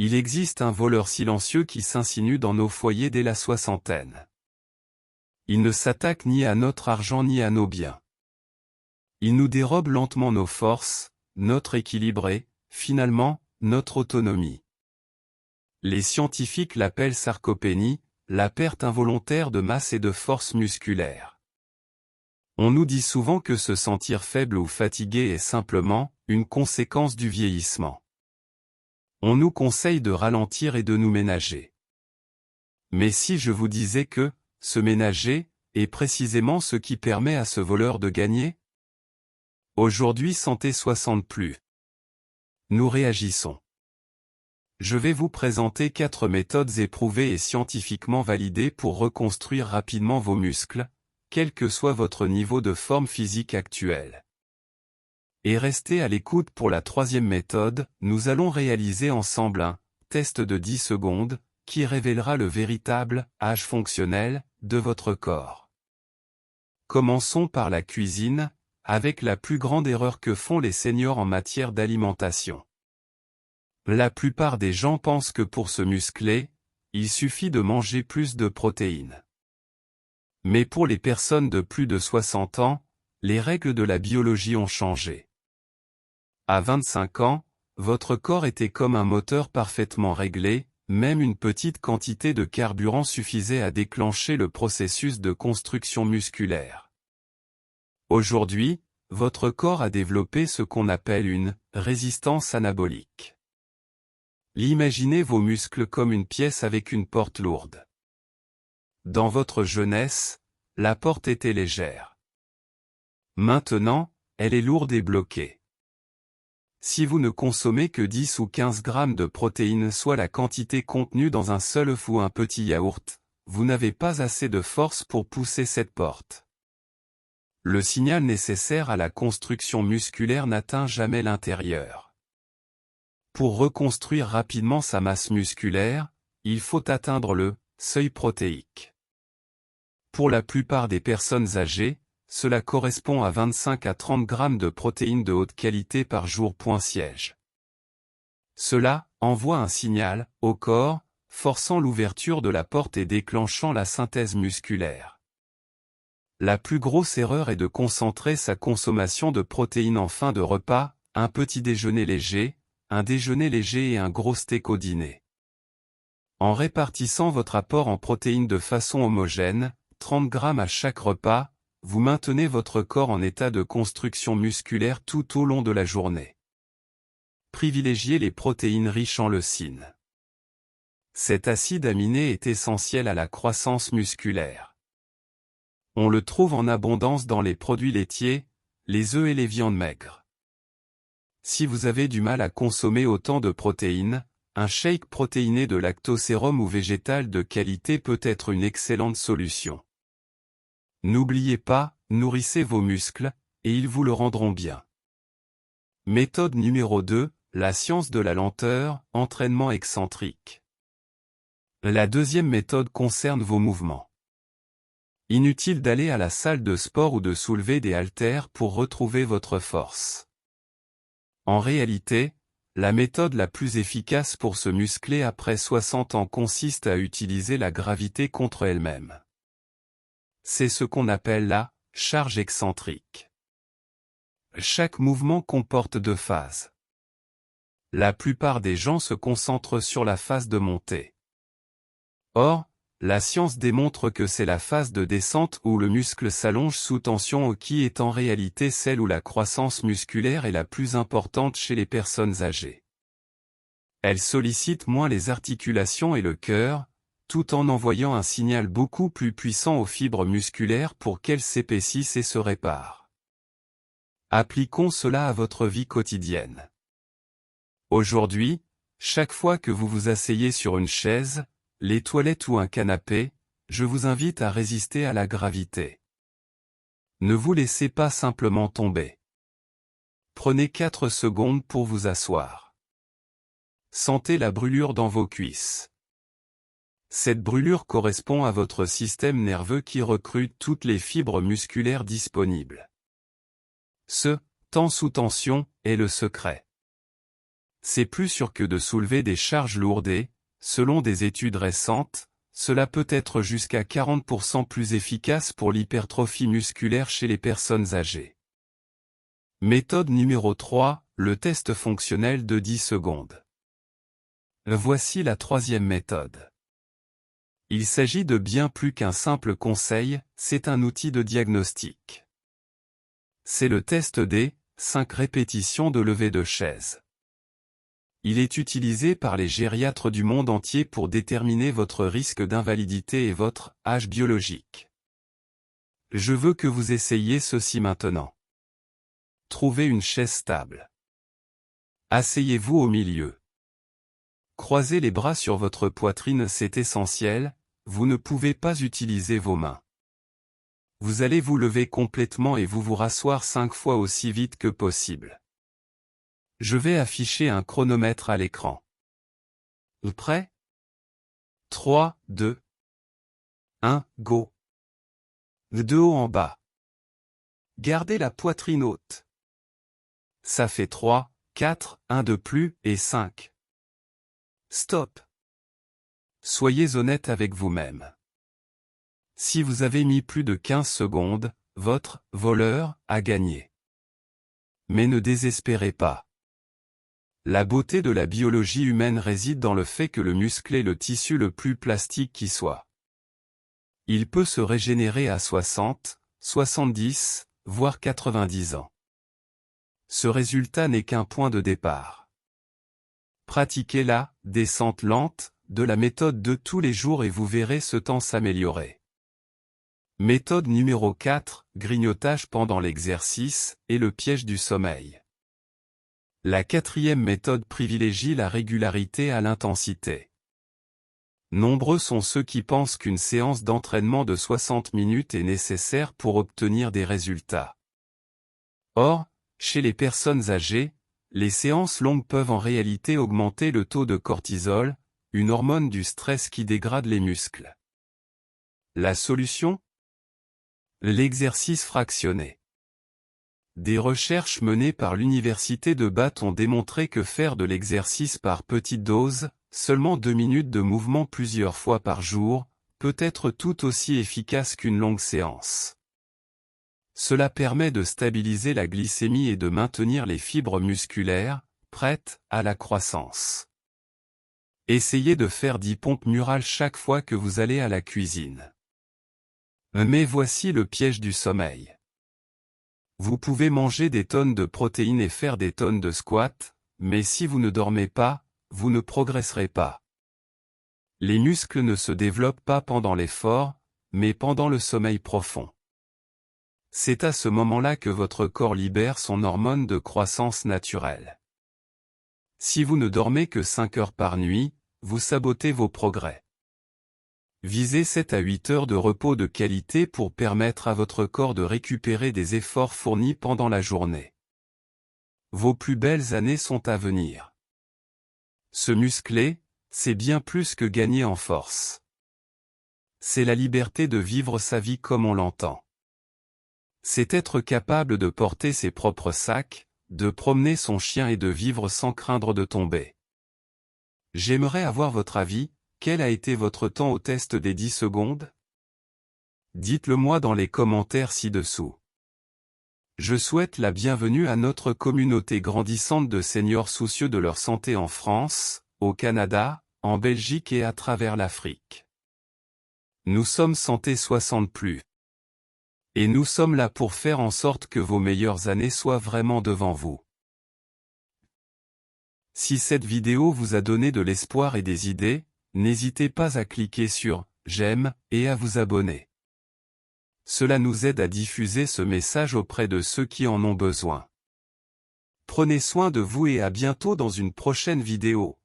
Il existe un voleur silencieux qui s'insinue dans nos foyers dès la soixantaine. Il ne s'attaque ni à notre argent ni à nos biens. Il nous dérobe lentement nos forces, notre équilibre et, finalement, notre autonomie. Les scientifiques l'appellent sarcopénie, la perte involontaire de masse et de force musculaire. On nous dit souvent que se sentir faible ou fatigué est simplement une conséquence du vieillissement. On nous conseille de ralentir et de nous ménager. Mais si je vous disais que, se ménager, est précisément ce qui permet à ce voleur de gagner? Aujourd'hui Santé 60+. Nous réagissons. Je vais vous présenter 4 méthodes éprouvées et scientifiquement validées pour reconstruire rapidement vos muscles, quel que soit votre niveau de forme physique actuel. Et restez à l'écoute pour la 3e méthode, nous allons réaliser ensemble un test de 10 secondes, qui révélera le véritable âge fonctionnel de votre corps. Commençons par la cuisine, avec la plus grande erreur que font les seniors en matière d'alimentation. La plupart des gens pensent que pour se muscler, il suffit de manger plus de protéines. Mais pour les personnes de plus de 60 ans, les règles de la biologie ont changé. À 25 ans, votre corps était comme un moteur parfaitement réglé, même une petite quantité de carburant suffisait à déclencher le processus de construction musculaire. Aujourd'hui, votre corps a développé ce qu'on appelle une résistance anabolique. Imaginez vos muscles comme une pièce avec une porte lourde. Dans votre jeunesse, la porte était légère. Maintenant, elle est lourde et bloquée. Si vous ne consommez que 10 ou 15 grammes de protéines, soit la quantité contenue dans un seul œuf ou un petit yaourt, vous n'avez pas assez de force pour pousser cette porte. Le signal nécessaire à la construction musculaire n'atteint jamais l'intérieur. Pour reconstruire rapidement sa masse musculaire, il faut atteindre le seuil protéique. Pour la plupart des personnes âgées, cela correspond à 25 à 30 grammes de protéines de haute qualité par jour. Siège. Cela envoie un signal au corps, forçant l'ouverture de la porte et déclenchant la synthèse musculaire. La plus grosse erreur est de concentrer sa consommation de protéines en fin de repas, un petit déjeuner léger, un déjeuner léger et un gros steak au dîner. En répartissant votre apport en protéines de façon homogène, 30 grammes à chaque repas, vous maintenez votre corps en état de construction musculaire tout au long de la journée. Privilégiez les protéines riches en leucine. Cet acide aminé est essentiel à la croissance musculaire. On le trouve en abondance dans les produits laitiers, les œufs et les viandes maigres. Si vous avez du mal à consommer autant de protéines, un shake protéiné de lactosérum ou végétal de qualité peut être une excellente solution. N'oubliez pas, nourrissez vos muscles, et ils vous le rendront bien. Méthode numéro 2, la science de la lenteur, entraînement excentrique. La 2e méthode concerne vos mouvements. Inutile d'aller à la salle de sport ou de soulever des haltères pour retrouver votre force. En réalité, la méthode la plus efficace pour se muscler après 60 ans consiste à utiliser la gravité contre elle-même. C'est ce qu'on appelle la charge excentrique. Chaque mouvement comporte 2 phases. La plupart des gens se concentrent sur la phase de montée. Or, la science démontre que c'est la phase de descente où le muscle s'allonge sous tension qui est en réalité celle où la croissance musculaire est la plus importante chez les personnes âgées. Elle sollicite moins les articulations et le cœur, tout en envoyant un signal beaucoup plus puissant aux fibres musculaires pour qu'elles s'épaississent et se réparent. Appliquons cela à votre vie quotidienne. Aujourd'hui, chaque fois que vous vous asseyez sur une chaise, les toilettes ou un canapé, je vous invite à résister à la gravité. Ne vous laissez pas simplement tomber. Prenez 4 secondes pour vous asseoir. Sentez la brûlure dans vos cuisses. Cette brûlure correspond à votre système nerveux qui recrute toutes les fibres musculaires disponibles. Ce temps sous tension est le secret. c'est plus sûr que de soulever des charges lourdes et, selon des études récentes, cela peut être jusqu'à 40% plus efficace pour l'hypertrophie musculaire chez les personnes âgées. Méthode numéro 3, le test fonctionnel de 10 secondes. Voici la troisième méthode. Il s'agit de bien plus qu'un simple conseil, c'est un outil de diagnostic. C'est le test des 5 répétitions de levée de chaise. Il est utilisé par les gériatres du monde entier pour déterminer votre risque d'invalidité et votre âge biologique. Je veux que vous essayiez ceci maintenant. Trouvez une chaise stable. Asseyez-vous au milieu. Croisez les bras sur votre poitrine, c'est essentiel, vous ne pouvez pas utiliser vos mains. Vous allez vous lever complètement et vous rasseoir 5 fois aussi vite que possible. Je vais afficher un chronomètre à l'écran. Prêt? 3, 2, 1, go. De haut en bas. Gardez la poitrine haute. Ça fait 3, 4, 1 de plus, et 5. Stop. Soyez honnête avec vous-même. Si vous avez mis plus de 15 secondes, votre voleur a gagné. Mais ne désespérez pas. La beauté de la biologie humaine réside dans le fait que le muscle est le tissu le plus plastique qui soit. Il peut se régénérer à 60, 70, voire 90 ans. Ce résultat n'est qu'un point de départ. Pratiquez la descente lente de la méthode de tous les jours et vous verrez ce temps s'améliorer. Méthode numéro 4, grignotage pendant l'exercice et le piège du sommeil. La quatrième méthode privilégie la régularité à l'intensité. Nombreux sont ceux qui pensent qu'une séance d'entraînement de 60 minutes est nécessaire pour obtenir des résultats. Or, chez les personnes âgées, les séances longues peuvent en réalité augmenter le taux de cortisol, une hormone du stress qui dégrade les muscles. La solution? L'exercice fractionné. Des recherches menées par l'université de Bath ont démontré que faire de l'exercice par petites doses, seulement 2 minutes de mouvement plusieurs fois par jour, peut être tout aussi efficace qu'une longue séance. Cela permet de stabiliser la glycémie et de maintenir les fibres musculaires, prêtes à la croissance. Essayez de faire 10 pompes murales chaque fois que vous allez à la cuisine. Mais voici le piège du sommeil. Vous pouvez manger des tonnes de protéines et faire des tonnes de squats, mais si vous ne dormez pas, vous ne progresserez pas. Les muscles ne se développent pas pendant l'effort, mais pendant le sommeil profond. C'est à ce moment-là que votre corps libère son hormone de croissance naturelle. Si vous ne dormez que 5 heures par nuit, vous sabotez vos progrès. Visez 7 à 8 heures de repos de qualité pour permettre à votre corps de récupérer des efforts fournis pendant la journée. Vos plus belles années sont à venir. Se muscler, c'est bien plus que gagner en force. C'est la liberté de vivre sa vie comme on l'entend. C'est être capable de porter ses propres sacs, de promener son chien et de vivre sans craindre de tomber. J'aimerais avoir votre avis. Quel a été votre temps au test des 10 secondes? Dites-le moi dans les commentaires ci-dessous. Je souhaite la bienvenue à notre communauté grandissante de seniors soucieux de leur santé en France, au Canada, en Belgique et à travers l'Afrique. Nous sommes Santé 60+. Et nous sommes là pour faire en sorte que vos meilleures années soient vraiment devant vous. Si cette vidéo vous a donné de l'espoir et des idées, n'hésitez pas à cliquer sur « J'aime » et à vous abonner. Cela nous aide à diffuser ce message auprès de ceux qui en ont besoin. Prenez soin de vous et à bientôt dans une prochaine vidéo.